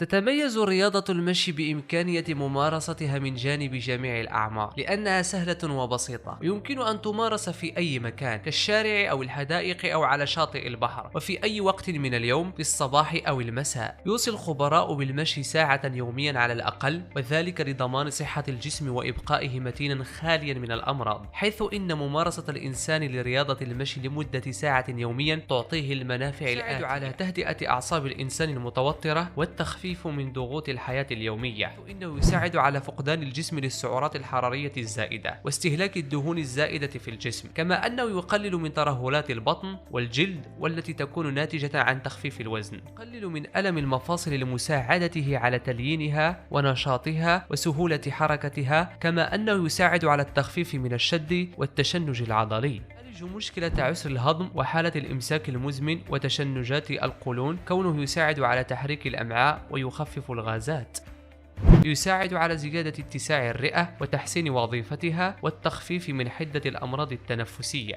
تتميز رياضة المشي بإمكانية ممارستها من جانب جميع الأعمار، لأنها سهلة وبسيطة ويمكن أن تمارس في أي مكان كالشارع أو الحدائق أو على شاطئ البحر، وفي أي وقت من اليوم في الصباح أو المساء. يوصي الخبراء بالمشي ساعة يوميا على الأقل، وذلك لضمان صحة الجسم وإبقائه متينا خاليا من الأمراض، حيث إن ممارسة الإنسان لرياضة المشي لمدة ساعة يوميا تعطيه المنافع الآتية: على تهدئة أعصاب الإنسان المتوترة والتخفيف من ضغوط الحياة اليومية، وإنه يساعد على فقدان الجسم للسعرات الحرارية الزائدة واستهلاك الدهون الزائدة في الجسم، كما أنه يقلل من ترهلات البطن والجلد والتي تكون ناتجة عن تخفيف الوزن، يقلل من ألم المفاصل لمساعدته على تليينها ونشاطها وسهولة حركتها، كما أنه يساعد على التخفيف من الشد والتشنج العضلي. يعالج مشكلة عسر الهضم وحالة الإمساك المزمن وتشنجات القولون، كونه يساعد على تحريك الأمعاء ويخفف الغازات. يساعد على زيادة اتساع الرئة وتحسين وظيفتها والتخفيف من حدة الأمراض التنفسية.